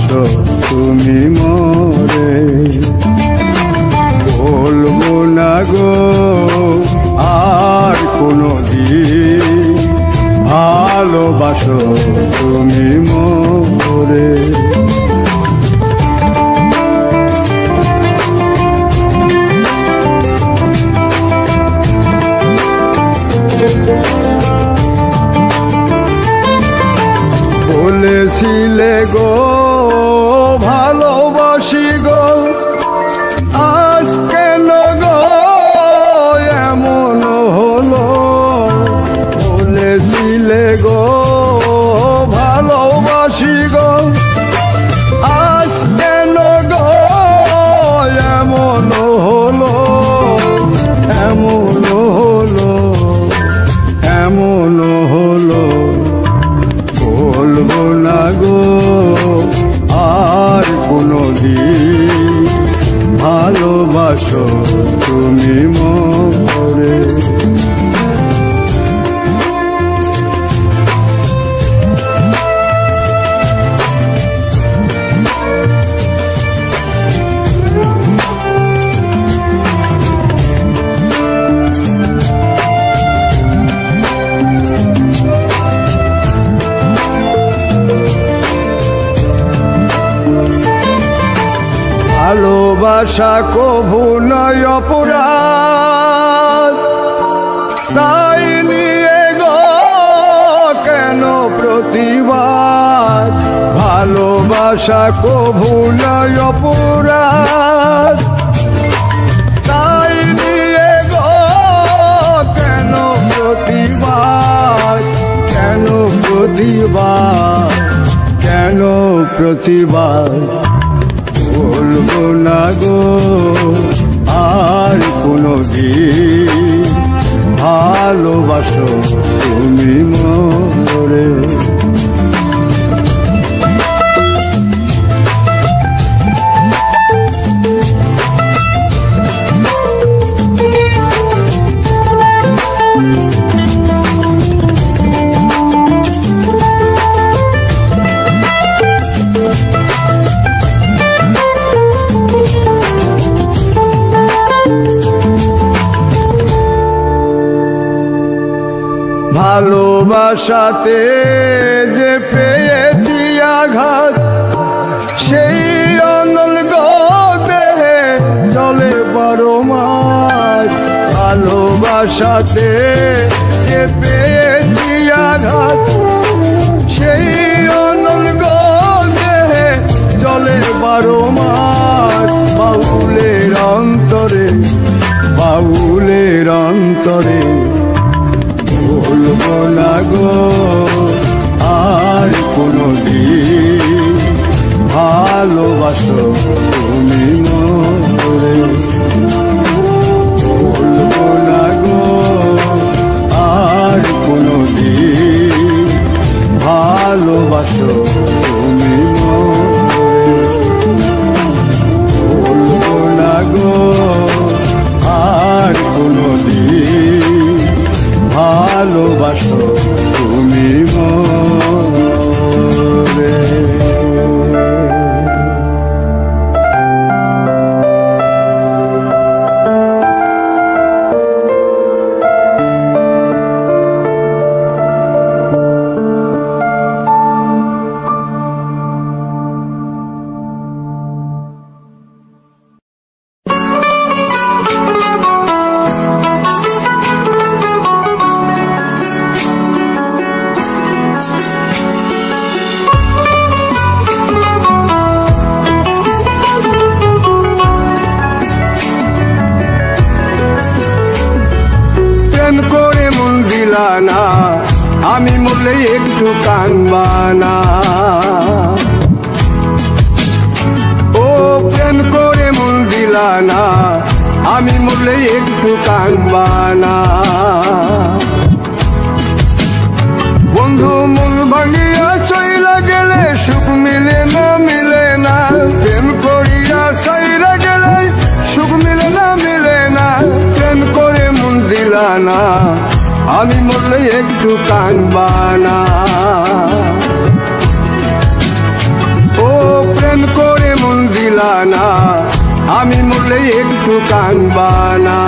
ভালোবাসো তুমি মোরে। বলবো না গো আর কোনো দিন, ভালোবাসো তুমি মোরে। বলেছিলে গো ভালোবাসি গো, আজ কেন গো এমন হলো। বলেছিলে গো ভালোবাসি গো, আজ কেন গো এমন হলো, এমন হলো, এমন হলো। বলবো না গো আর কোনো দিন, ভালোবাসো তুমি মোরে। ভালোবাসা কভু নয় অপরাধ, তাই নিয়ে গো কেন প্রতিবাদ। ভালোবাসা কভু নয় অপরাধ, তাই নিয়ে গো কেন প্রতিবাদ, কেন প্রতিবাদ, কেন প্রতিবাদ। বলবো না গো আর কোনো দিন, ভালোবাসো তুমি মোরে। ভালোবাসাতে যে পেয়েছি আঘাত, সেই অনল গো দেহে চলে 12 মাস। ভালোবাসাতে যে পেয়েছি আঘাত, সেই অনল গো দেহে চলে 12 মাস। বাউলের অন্তরে, বাউলের অন্তরে। বলবো না গো আর কোনো দিন, ভালোবাসো তুমি মোরে। বলবো না গো আর কোনো দিন, ভালোবাসো তুমি মোরে। বলবো না গো আর কোনো দিন, ভালোবাসো তুমি মোরে। না আমি মরলে একটু কানবানা। ও প্রেম করে মন দিলা না, আমি মরলে একটু কানবানা। বন্ধু মন ভাঙিয়া চইলা গেলে সুখ মিলে না, মিলে না। প্রেম করিয়া সাইরা গেলে সুখ মিলে না, মিলে না। প্রেম করে মন দিলা না, আমি মরলে একটু কানবানা। ও আমি মরলে একটু কাঁদবা না।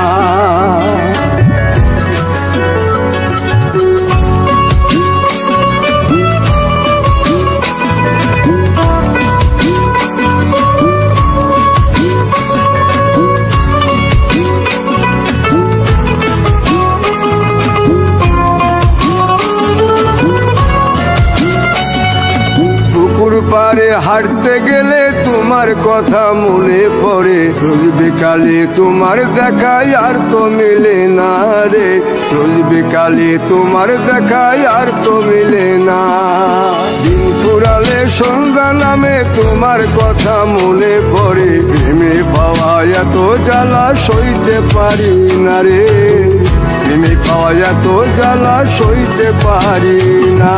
পারে হাঁটতে গেলে তোমার কথা মনে পড়ে, রোজ বিকালে তোমার দেখায় আর তো মিলে না রে, রোজ বিকালে তোমার দেখায় আর তো মিলে না। দিন ফুরালে সন্ধ্যা নামে তোমার কথা মনে পড়ে, প্রেমে পাওয়া এত জ্বালা সইতে পারি না রে, প্রেমে পাওয়া এত জ্বালা সইতে পারি না।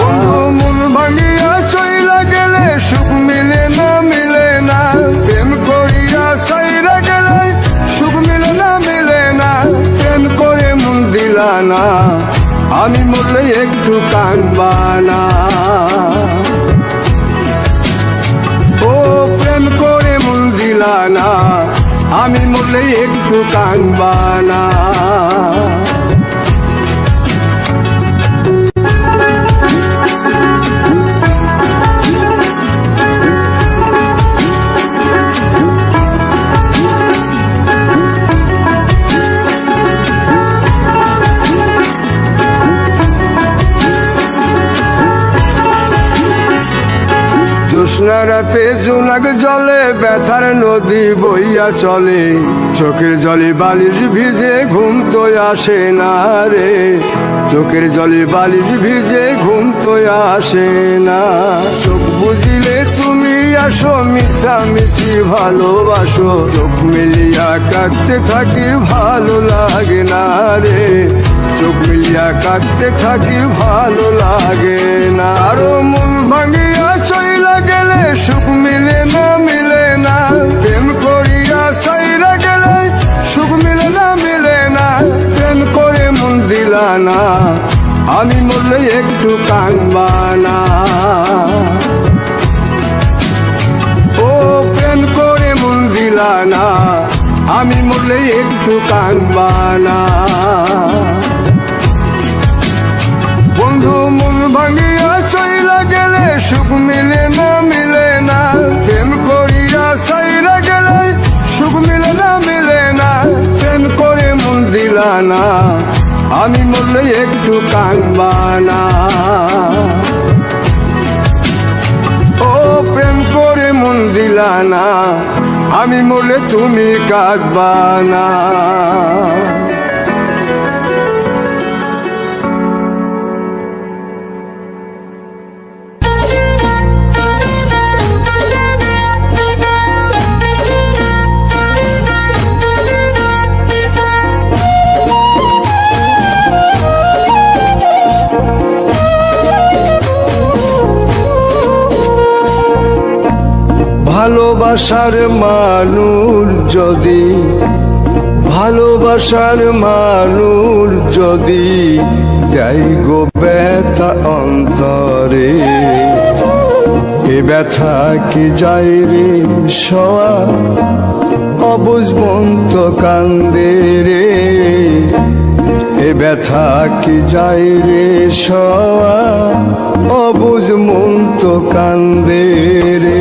মন ভাঙিয়া চইলা গেলে সুখ মিলে না মিলে না, প্রেম করিয়া সাইরা গেলে সুখ মিলে না মিলে না, প্রেম করে মন দিলা না, আমি মরলে একটু কাঁদবা না। ও প্রেম করে মন দিলা না, আমি মরলে একটু কাঁদবা না। জ্যোৎস্না রাতে জোনাক জলে ব্যথার নদী বইয়া চলে, চোখের জলে বালিশ ভিজে ঘুম তো আসে না রে, চোখের জলে বালিশ ভিজে ঘুম তো আসে না। চোখ বুঝিলে তুমি আসো, মিশামিশি ভালোবাসো, চোখ মিলিয়া কাঁদতে থাকি ভালো লাগে না রে, চোখ মিলিয়া কাঁদতে থাকি ভালো লাগে না। আরো মন ভাঙিয়া চইলা গেলে সুখ মিলে না মিলে না, প্রেম করিয়া সাইরা গেলে সুখ মিলে না মিলে না, প্রেম করে মন দিলা না, আমি মরলে একটু কাঁদবা না। ও প্রেম করে মন দিলা না, আমি মরলে একটু কাঁদবা না। বন্ধু মন ভাঙিয়া চইলা গেলে সুখ মিলে না মিলে না, প্রেম করিয়া সাইরা গেলে সুখ মিলে না মিলে না, প্রেম করে মন দিলা না, আমি মরলে একটু কাঁদবা না। ও প্রেম করে মন দিলা না, আমি মরলে তুমি কাঁদবা না। ভালোবাসার মানুষ যদি, ভালোবাসার মানুষ যদি যাই গো ব্যথা অন্তরে, এ ব্যথা কি যায় রে সওয়া, অবুঝ মন তো কান্দে রে, এ ব্যথা কি যায় রে সওয়া, অবুঝ মন তো কান্দে রে।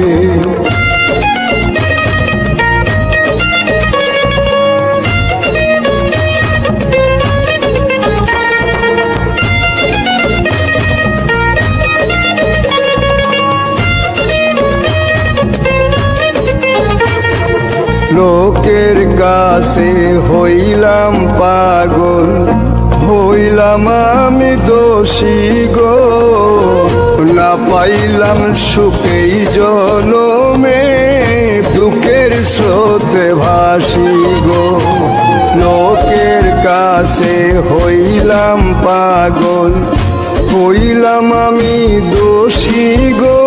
লোকের কাছে হইলাম পাগল, হইলাম আমি দোষী গো, না পাইলাম সুখেই জনমে, দুঃখের স্রোতে ভাসি গো। লোকের কাছে হইলাম পাগল, হইলাম আমি দোষী গো,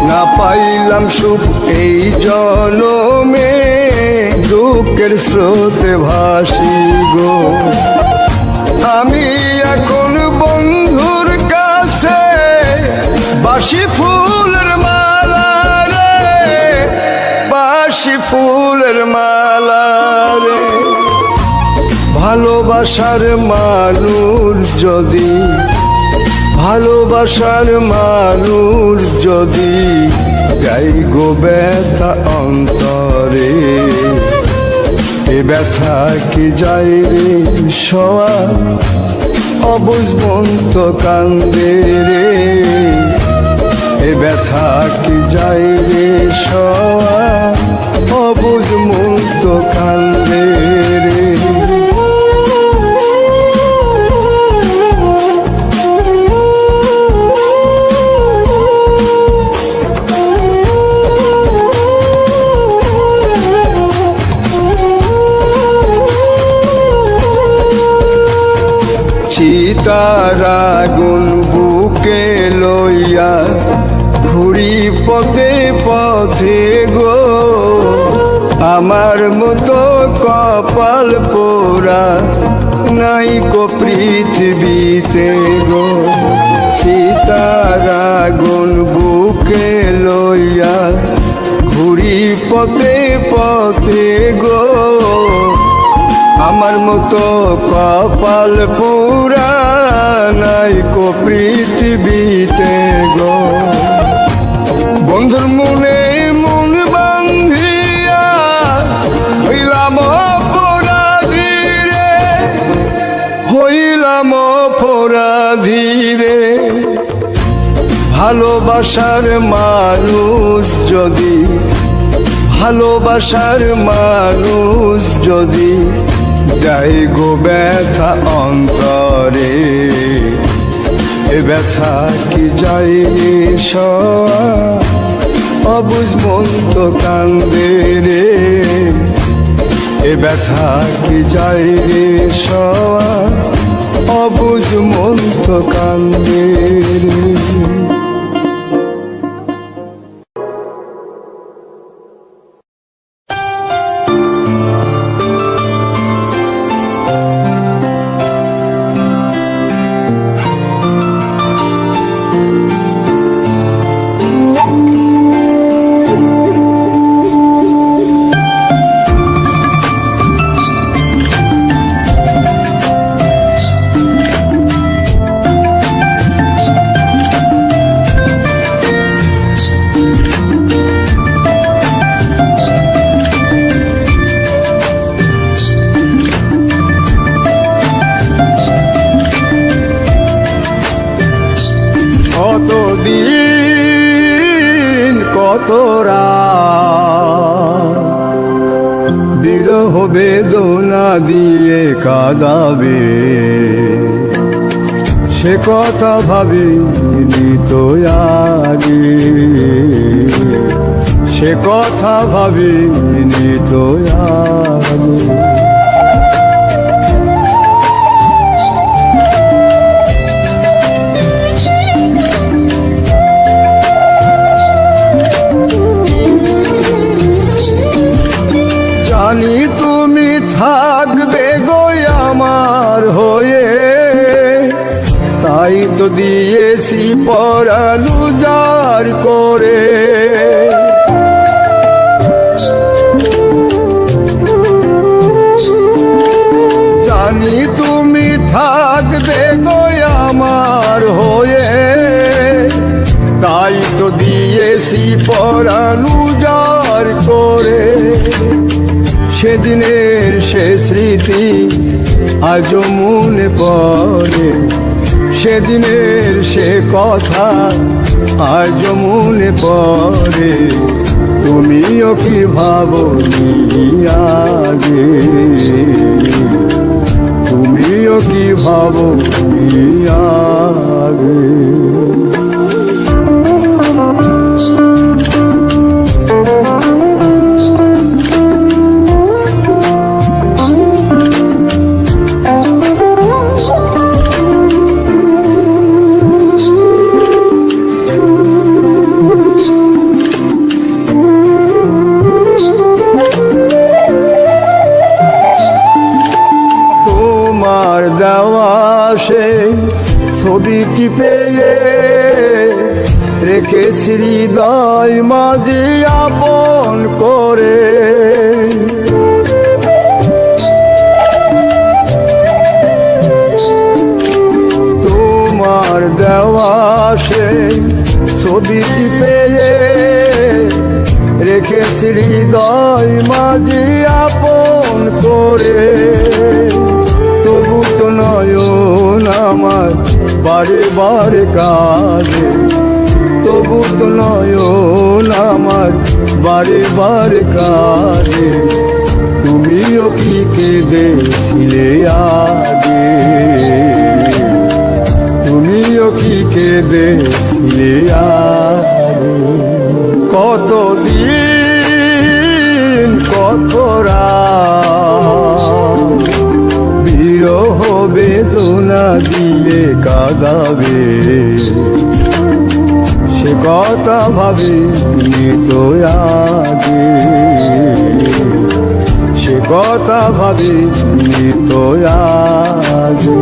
না পাইলাম সুখ এই জনমে, দুঃখের স্রোতে ভাসি গো। আমি এখন বন্ধুর কাছে বাসি ফুলের মালা রে, বাসি ফুলের মালা রে। ভালোবাসার মানুষ যদি, ভালোবাসার মানুষ যদি যাই গো ব্যথা অন্তরে, এ ব্যথা কি যাই রে সওয়া অবুঝ মন তো কান্দে রে, এ ব্যথা কি যাই রে সওয়া অবুঝ মন তো কান্দে রে। চিতার আগুন বুকে লইয়া ঘুরি পথে পথে গো, আমার মতো কপাল পোড়া নাই কো পৃথিবীতে গো। চিতার আগুন বুকে লইয়া ঘুরি পথে পথে গো, আমার মতো কপাল পুরা নাই কো পৃথিবীতে গো। বন্ধুর মনে মন বান্ধিয়া হইলাম অপরাধী রে, হইলাম অপরাধী রে। ভালোবাসার মানুষ যদি, ভালোবাসার মানুষ যদি যাই গো ব্যথা অন্তরে, এ ব্যথা কি যাই রে সওয়া অবুঝ মন তো কান্দে রে, এ ব্যথা কি যাই রে সওয়া অবুঝ মন তো কান্দে রে। বিরহ বেদনা দিয়ে কাঁদাবে, সে কথা ভাবিনি তো আগে, সে কথা ভাবিনি তো আগে। জানি তুমি থাকবে গো আমার হয়ে, তাই তো দিয়েছি পরাণ উজাড় করে। জানি তুমি থাকবে গো আমার হয়ে, তাই তো দিয়েছি পরাণ উজাড় করে। সেদিনের সে স্মৃতি আজও মনে পড়ে, সেদিনের সে কথা আজও মনে পড়ে। তুমিও কি ভাবনি আগে, তুমিও কি ভাবনি আগে। ছবিটি পেয়ে রেখেছি হৃদয় মাঝে আপন করে। যে আপন করে, তবু তো নয়ন আমার বারে বারে কাঁদে, তবু তো নয়ন আমার বারে বারে কাঁদে। তুমিও কি কেঁদেছিলে আগে, তুমিও কি কেঁদেছিলে আগে। কতদিন কত রাত বিরহ বেদনা দিলে কাঁদাবে, সে কথা ভাবিনি তো আগে, সে কথা ভাবিনি তো আগে,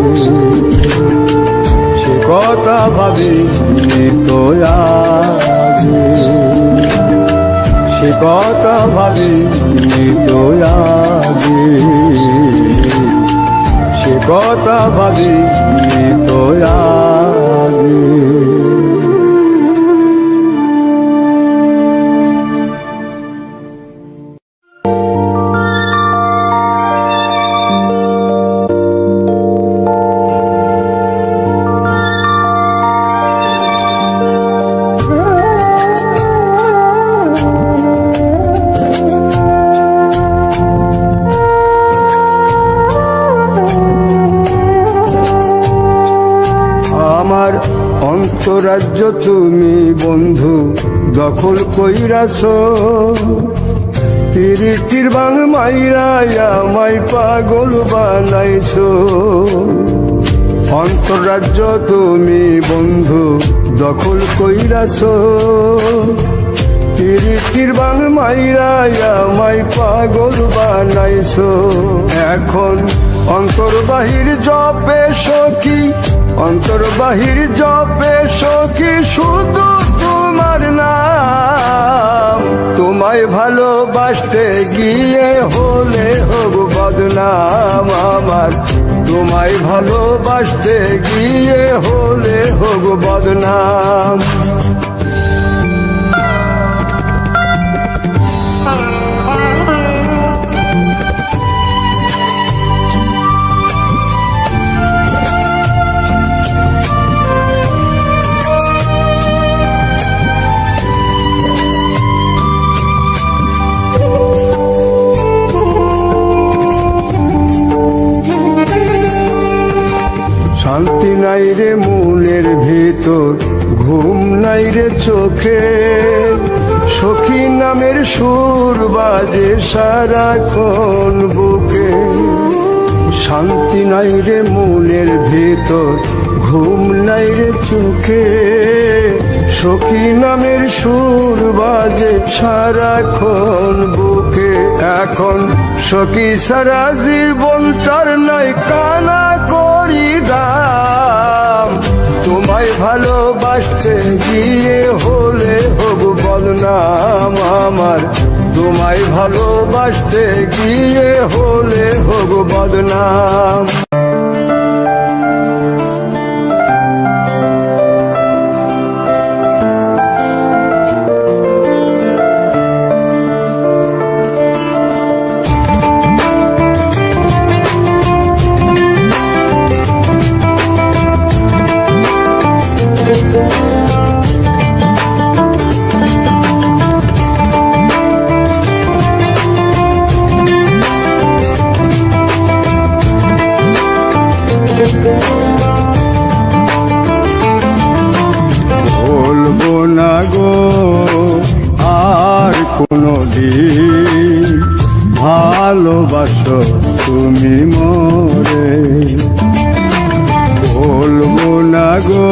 সে কথা ভাবিনি তো আগে, সে কথা ভাবিনি তো আগে, সে কথা ভাবিনি তো আগে। আমার অন্তরাজ্য তুমি বন্ধু দখল কইরাছ, তিরিটির বাং মাইরায়া আমায় পাগল বানাইছ। অন্তরাজ্য তুমি বন্ধু দখল কইরাছ, তিরিটির বাং মাইরায়া আমায় পাগল বানাইছ। এখন অন্তর বাহির জপে সখী, অন্তর বাহির জপে সখী শুধু তোমার নাম। তোমায় ভালোবাসতে গিয়ে হলে হোক বদনাম আমার, তোমায় ভালোবাসতে গিয়ে হলে হোক বদনাম। শান্তি নাই রে মনের ভেতর, ঘুম নাই রে চোখে, সখী নামের সুর বাজে সারাক্ষণ বুকে। শান্তি নাই রে মনের ভেতর, ঘুম নাই রে চোখে, সখী নামের সুর বাজে সারাক্ষণ বুকে। এখন সখী সারা জীবনটার নাই কানা করি দাম। তোমায় ভালোবাসতে গিয়ে হলে হোক বদনাম আমার, তোমায় ভালোবাসতে গিয়ে হলে হোক বদনাম। বলবো না গো আর কোনো দিন ভালোবাসো তুমি মোরে, বলবো না গো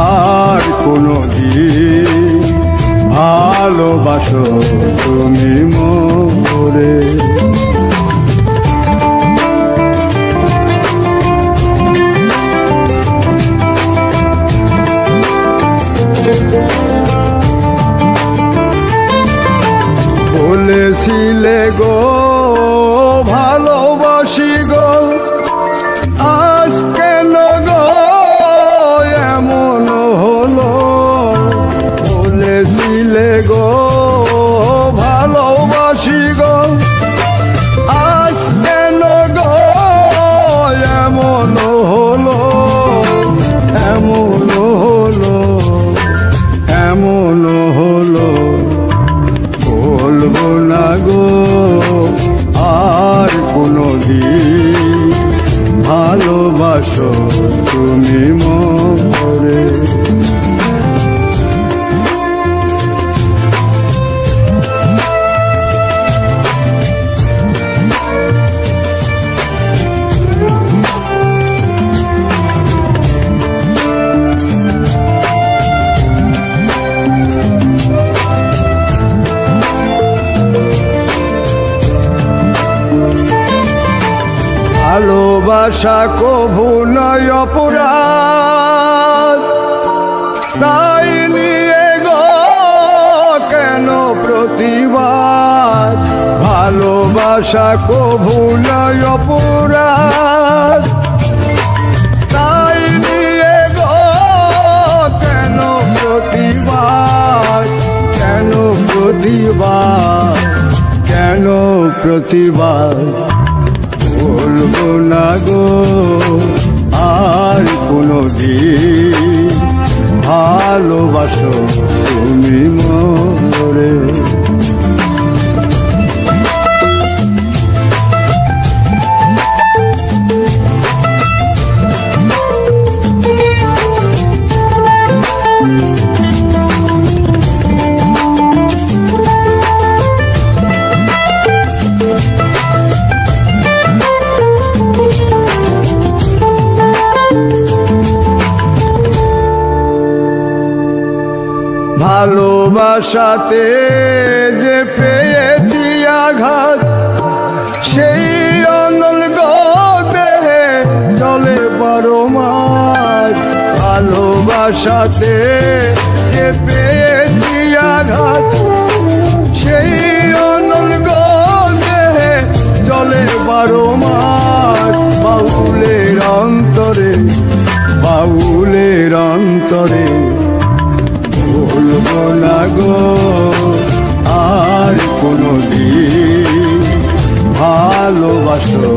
আর কোনো দিন ভালোবাসো তুমি মোরে। বলেছিলে গো ভালোবাসি গো, আজ কেন গো এমন হলো। বলেছিলে গো ভালোবাসি গো আর কোনো দিন, ভালোবাসো তুমি মোরে। ভালোবাসা কভু নয় অপরাধ, তাই নিয়ে গো কেন প্রতিবাদ। ভালোবাসা কভু নয় অপরাধ, তাই নিয়ে গো কেন প্রতিবাদ, কেন প্রতিবাদ, কেন প্রতিবাদ। বলবো না গো আর কোনো দিন, ভালোবাসো তুমি মোরে। ভালোবাসাতে যে পেয়েছি আঘাত, সেই অনল দেহে চলে 12 মাস। ভালোবাসাতে যে পেয়েছি আঘাত, সেই অনল দেহে চলে 12 মাস। বাউলের অন্তরে, বাউলের অন্তরে বলবো না গো আর কোনো দিন, ভালোবাসো